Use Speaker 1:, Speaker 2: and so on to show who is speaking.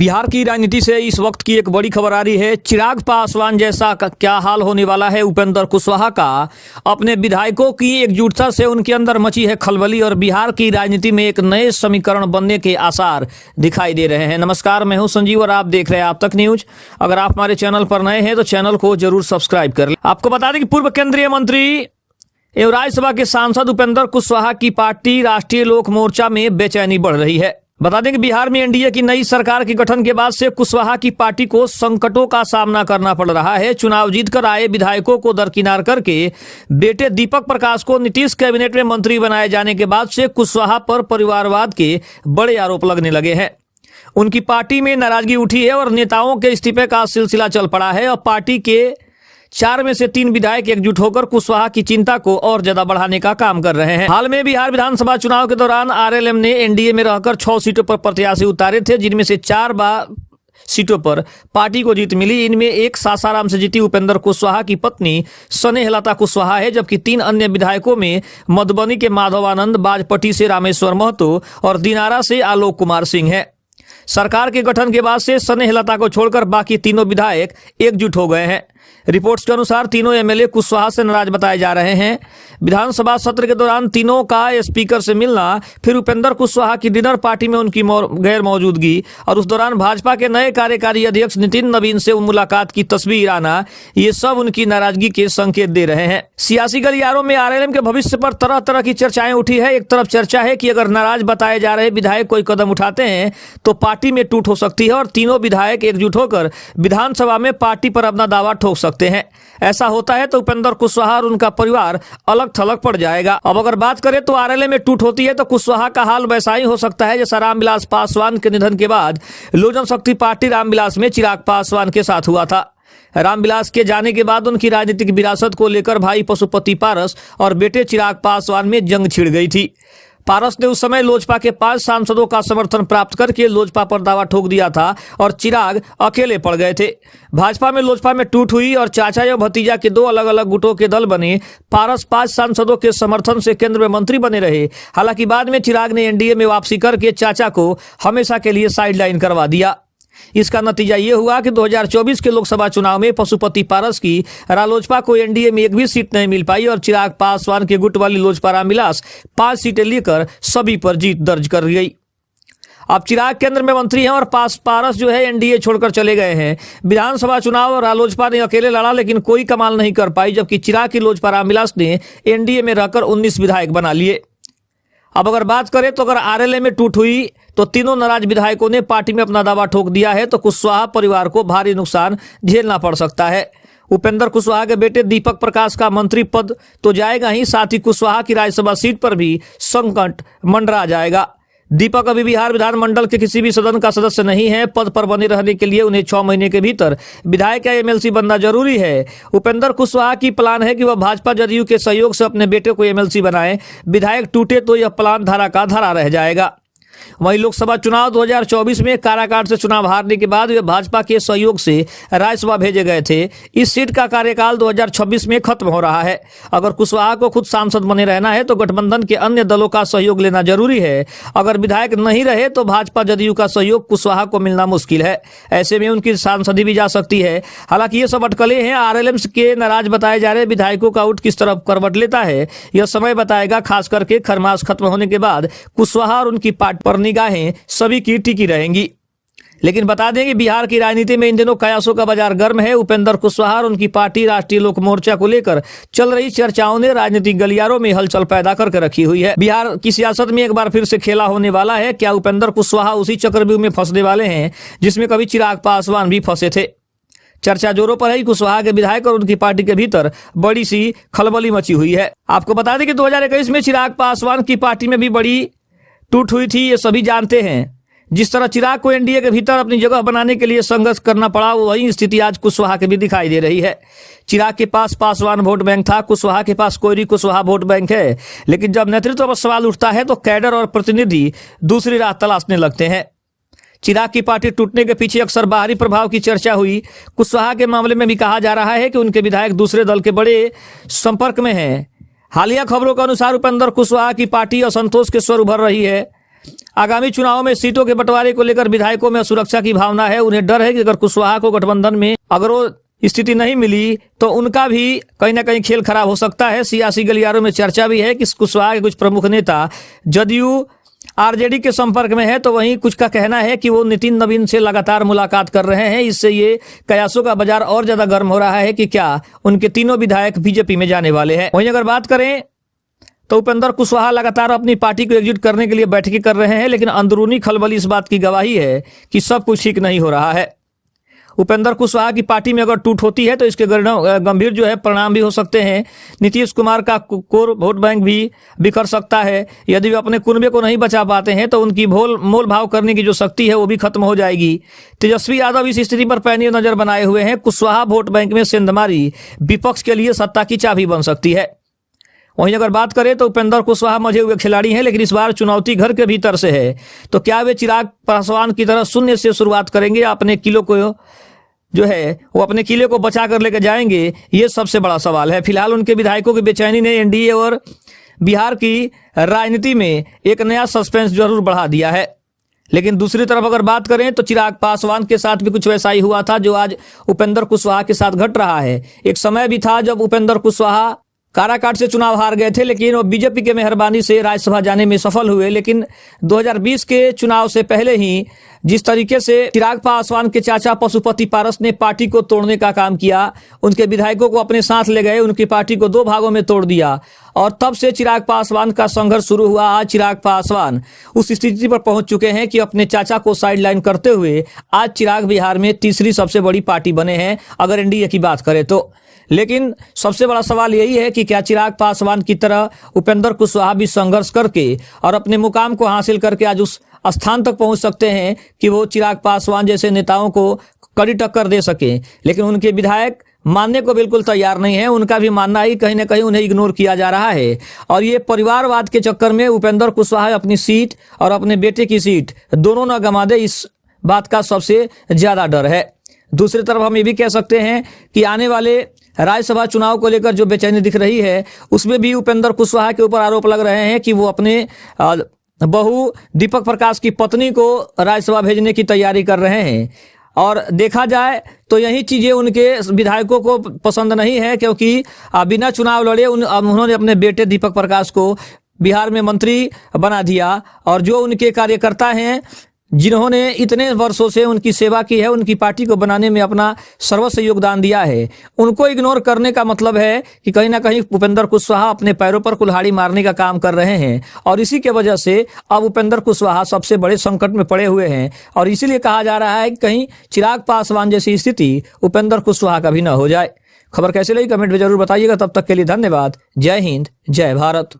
Speaker 1: बिहार की राजनीति से इस वक्त की एक बड़ी खबर आ रही है। चिराग पासवान जैसा क्या हाल होने वाला है उपेंद्र कुशवाहा का। अपने विधायकों की एकजुटता से उनके अंदर मची है खलबली और बिहार की राजनीति में एक नए समीकरण बनने के आसार दिखाई दे रहे हैं। नमस्कार, मैं हूं संजीव और आप देख रहे हैं आप तक न्यूज। अगर आप हमारे चैनल पर नए हैं तो चैनल को जरूर सब्सक्राइब कर लें। आपको बता दें कि पूर्व केंद्रीय मंत्री एवं राज्यसभा के सांसद उपेंद्र कुशवाहा की पार्टी राष्ट्रीय लोक मोर्चा में बेचैनी बढ़ रही है। बता दें कि बिहार में एनडीए की नई सरकार के गठन के बाद से कुशवाहा की पार्टी को संकटों का सामना करना पड़ रहा है। चुनाव जीतकर आए विधायकों को दरकिनार करके बेटे दीपक प्रकाश को नीतीश कैबिनेट में मंत्री बनाए जाने के बाद से कुशवाहा पर परिवारवाद के बड़े आरोप लगने लगे हैं। उनकी पार्टी में नाराजगी उठी है और नेताओं के इस्तीफे का सिलसिला चल पड़ा है और पार्टी के 4 में से 3 विधायक एकजुट होकर कुशवाहा की चिंता को और ज्यादा बढ़ाने का काम कर रहे हैं। हाल में बिहार विधानसभा चुनाव के दौरान आरएलएम ने एनडीए में रहकर 6 सीटों पर प्रत्याशी उतारे थे, जिनमें से 4 सीटों पर पार्टी को जीत मिली। इनमें एक सासाराम से जीती उपेंद्र कुशवाहा की पत्नी स्नेहलता कुशवाहा है, जबकि 3 अन्य विधायकों में मधुबनी के माधवानंद, बाजपट्टी से रामेश्वर महतो और दिनारा से आलोक कुमार सिंह है। सरकार के गठन के बाद से स्नेहलता को छोड़कर बाकी तीनों विधायक एकजुट हो गए हैं। रिपोर्ट्स के अनुसार तीनों एमएलए कुशवाहा से नाराज बताए जा रहे हैं। विधानसभा सत्र के दौरान तीनों का स्पीकर से मिलना, फिर उपेंद्र कुशवाहा की डिनर पार्टी में उनकी गैर मौजूदगी और उस दौरान भाजपा के नए कार्यकारी अध्यक्ष नितिन नवीन से मुलाकात की तस्वीर आना, ये सब उनकी नाराजगी के संकेत दे रहे हैं। सियासी गलियारों में आरएलएम के भविष्य पर तरह तरह की चर्चाएं उठी है। एक तरफ चर्चा है कि अगर नाराज बताए जा रहे विधायक कोई कदम उठाते हैं तो पार्टी में टूट हो सकती है और तीनों विधायक एकजुट होकर विधानसभा में पार्टी पर अपना दावा ठोक सकते हैं। ऐसा होता है तो उपेंद्र कुशवाहा और उनका परिवार अलग थलग पड़ जाएगा। अब अगर बात करें तो आरएलए में टूट होती है तो कुशवाहा का हाल वैसा ही हो सकता है जैसा रामविलास पासवान के निधन के बाद लोक जनशक्ति पार्टी रामविलास में चिराग पासवान के साथ हुआ था। रामविलास के जाने के बाद उनकी राजनीतिक विरासत को लेकर भाई पशुपति पारस और बेटे चिराग पासवान में जंग छिड़ गई थी। पारस ने उस समय लोजपा के 5 सांसदों का समर्थन प्राप्त करके लोजपा पर दावा ठोक दिया था और चिराग अकेले पड़ गए थे। भाजपा में लोजपा में टूट हुई और चाचा या भतीजा के 2 अलग अलग गुटों के दल बने। पारस 5 सांसदों के समर्थन से केंद्र में मंत्री बने रहे। हालांकि बाद में चिराग ने एनडीए में वापसी करके चाचा को हमेशा के लिए साइडलाइन करवा दिया। इसका नतीजा ये हुआ कि 2024 के लोकसभा चुनाव में पशुपति पारस की रालोजपा को एनडीए में एक भी सीट नहीं मिल पाई और चिराग पासवान के गुट वाली लोजपा रामविलास 5 सीटें लेकर सभी पर जीत दर्ज कर गई। अब चिराग केंद्र में मंत्री हैं और पारस जो है एनडीए छोड़कर चले गए हैं। विधानसभा चुनाव रालोजपा ने अकेले लड़ा लेकिन कोई कमाल नहीं कर पाई, जबकि चिराग की लोजपा रामविलास ने एनडीए में रहकर 19 विधायक बना लिए। अब अगर बात करें तो अगर आरएलए में टूट हुई तो तीनों नाराज विधायकों ने पार्टी में अपना दावा ठोक दिया है तो कुशवाहा परिवार को भारी नुकसान झेलना पड़ सकता है। उपेंद्र कुशवाहा के बेटे दीपक प्रकाश का मंत्री पद तो जाएगा ही, साथ ही कुशवाहा की राज्यसभा सीट पर भी संकट मंडरा जाएगा। दीपक अभी बिहार विधानमंडल के किसी भी सदन का सदस्य नहीं है। पद पर बने रहने के लिए उन्हें 6 महीने के भीतर विधायक या एमएलसी बनना जरूरी है। उपेंद्र कुशवाहा की प्लान है कि वह भाजपा जदयू के सहयोग से अपने बेटे को एमएलसी बनाए। विधायक टूटे तो यह प्लान धारा का धारा रह जाएगा। वहीं लोकसभा चुनाव 2024 में काराकाट से चुनाव हारने के बाद वे भाजपा के सहयोग से राज्यसभा भेजे गए थे। इस सीट का कार्यकाल 2026 में खत्म हो रहा है। अगर कुशवाहा को खुद सांसद बने रहना है तो गठबंधन के अन्य दलों का सहयोग लेना जरूरी है। अगर विधायक नहीं रहे तो भाजपा जदयू का सहयोग कुशवाहा को मिलना मुश्किल है। ऐसे में उनकी सांसदी भी जा सकती है। हालांकि ये सब अटकलें हैं। आरएलएम के नाराज बताए जा रहे विधायकों का आउट किस तरफ करवट लेता है यह समय बताएगा। खास करके खरमास खत्म होने के बाद कुशवाहा और उनकी पार्टी पर निगाहें सभी की टिकी रहेंगी। लेकिन बता दें कि बिहार की राजनीति में इन दिनों कयासों का बाजार गर्म है। उपेंद्र कुशवाहा और उनकी पार्टी राष्ट्रीय लोक मोर्चा को लेकर चल रही चर्चाओं ने राजनीतिक गलियारों में हलचल पैदा करके रखी हुई है। बिहार की सियासत में एक बार फिर से खेला होने वाला है। क्या उपेंद्र कुशवाहा उसी चक्रव्यूह में फंसने वाले हैं जिसमें कभी चिराग पासवान भी फंसे थे? चर्चा जोरों पर है कि कुशवाहा के विधायक और उनकी पार्टी के भीतर बड़ी सी खलबली मची हुई है। आपको बता दें कि 2021 में चिराग पासवान की पार्टी में भी बड़ी टूट हुई थी, ये सभी जानते हैं। जिस तरह चिराग को एनडीए के भीतर अपनी जगह बनाने के लिए संघर्ष करना पड़ा, वही स्थिति आज कुशवाहा की भी दिखाई दे रही है। चिराग के पास पासवान वोट बैंक था, कुशवाहा के पास कोयरी कुशवाहा वोट बैंक है। लेकिन जब नेतृत्व पर सवाल उठता है तो कैडर और प्रतिनिधि दूसरी राह तलाशने लगते हैं। चिराग की पार्टी टूटने के पीछे अक्सर बाहरी प्रभाव की चर्चा हुई। कुशवाहा के मामले में भी कहा जा रहा है कि उनके विधायक दूसरे दल के बड़े संपर्क में हैं। हालिया खबरों के अनुसार उपेंद्र कुशवाहा की पार्टी असंतोष के स्वर उभर रही है। आगामी चुनाव में सीटों के बंटवारे को लेकर विधायकों में असुरक्षा की भावना है। उन्हें डर है कि अगर कुशवाहा को गठबंधन में अगर वो स्थिति नहीं मिली तो उनका भी कहीं ना कहीं खेल खराब हो सकता है। सियासी गलियारों में चर्चा भी है कि कुशवाहा के कुछ प्रमुख नेता जदयू आरजेडी के संपर्क में है, तो वहीं कुछ का कहना है कि वो नितिन नवीन से लगातार मुलाकात कर रहे हैं। इससे ये कयासों का बाजार और ज्यादा गर्म हो रहा है कि क्या उनके तीनों विधायक बीजेपी में जाने वाले हैं। वहीं अगर बात करें तो उपेंद्र कुशवाहा लगातार अपनी पार्टी को एकजुट करने के लिए बैठकें कर रहे हैं, लेकिन अंदरूनी खलबली इस बात की गवाही है कि सब कुछ ठीक नहीं हो रहा है। उपेंद्र कुशवाहा की पार्टी में अगर टूट होती है तो इसके गंभीर जो है परिणाम भी हो सकते हैं। नीतीश कुमार का कोर वोट बैंक भी बिखर सकता है। यदि वे अपने कुनबे को नहीं बचा पाते हैं तो उनकी मोल भाव करने की जो शक्ति है वो भी खत्म हो जाएगी। तेजस्वी यादव इस स्थिति पर पैनी नजर बनाए हुए हैं। कुशवाहा वोट बैंक में सेंधमारी विपक्ष के लिए सत्ता की चाबी बन सकती है। वहीं अगर बात करें तो उपेंद्र कुशवाहा मजे हुए खिलाड़ी हैं, लेकिन इस बार चुनौती घर के भीतर से है। तो क्या वे चिराग पासवान की तरह शून्य से शुरुआत करेंगे या अपने किलो को जो है वो अपने किले को बचा कर लेकर जाएंगे, ये सबसे बड़ा सवाल है। फिलहाल उनके विधायकों की बेचैनी ने एनडीए और बिहार की राजनीति में एक नया सस्पेंस जरूर बढ़ा दिया है। लेकिन दूसरी तरफ अगर बात करें तो चिराग पासवान के साथ भी कुछ वैसा ही हुआ था जो आज उपेंद्र कुशवाहा के साथ घट रहा है। एक समय भी था जब उपेंद्र कुशवाहा काराकाट से चुनाव हार गए थे, लेकिन वो बीजेपी के मेहरबानी से राज्यसभा जाने में सफल हुए। लेकिन 2020 के चुनाव से पहले ही जिस तरीके से चिराग पासवान के चाचा पशुपति पारस ने पार्टी को तोड़ने का काम किया, उनके विधायकों को अपने साथ ले गए, उनकी पार्टी को 2 भागों में तोड़ दिया और तब से चिराग पासवान का संघर्ष शुरू हुआ। आज चिराग पासवान उस स्थिति पर पहुंच चुके हैं कि अपने चाचा को साइडलाइन करते हुए आज चिराग बिहार में तीसरी सबसे बड़ी पार्टी बने हैं अगर एनडीए की बात करें तो। लेकिन सबसे बड़ा सवाल यही है कि क्या चिराग पासवान की तरह उपेंद्र कुशवाहा भी संघर्ष करके और अपने मुकाम को हासिल करके आज उस स्थान तक पहुंच सकते हैं कि वो चिराग पासवान जैसे नेताओं को कड़ी टक्कर दे सके। लेकिन उनके विधायक मानने को बिल्कुल तैयार नहीं है। उनका भी मानना ही कहीं ना कहीं उन्हें इग्नोर किया जा रहा है और ये परिवारवाद के चक्कर में उपेंद्र कुशवाहा अपनी सीट और अपने बेटे की सीट दोनों न गंवा दे, इस बात का सबसे ज्यादा डर है। दूसरी तरफ हम ये भी कह सकते हैं कि आने वाले राज्यसभा चुनाव को लेकर जो बेचैनी दिख रही है उसमें भी उपेंद्र कुशवाहा के ऊपर आरोप लग रहे हैं कि वो अपने बहू दीपक प्रकाश की पत्नी को राज्यसभा भेजने की तैयारी कर रहे हैं। और देखा जाए तो यही चीजें उनके विधायकों को पसंद नहीं है, क्योंकि बिना चुनाव लड़े उन्होंने अपने बेटे दीपक प्रकाश को बिहार में मंत्री बना दिया और जो उनके कार्यकर्ता हैं जिन्होंने इतने वर्षों से उनकी सेवा की है, उनकी पार्टी को बनाने में अपना सर्वस्व योगदान दिया है, उनको इग्नोर करने का मतलब है कि कहीं ना कहीं उपेंद्र कुशवाहा अपने पैरों पर कुल्हाड़ी मारने का काम कर रहे हैं। और इसी के वजह से अब उपेंद्र कुशवाहा सबसे बड़े संकट में पड़े हुए हैं और इसीलिए कहा जा रहा है कि कहीं चिराग पासवान जैसी स्थिति उपेंद्र कुशवाहा का भी न हो जाए। खबर कैसे लगी कमेंट में जरूर बताइएगा। तब तक के लिए धन्यवाद। जय हिंद, जय भारत।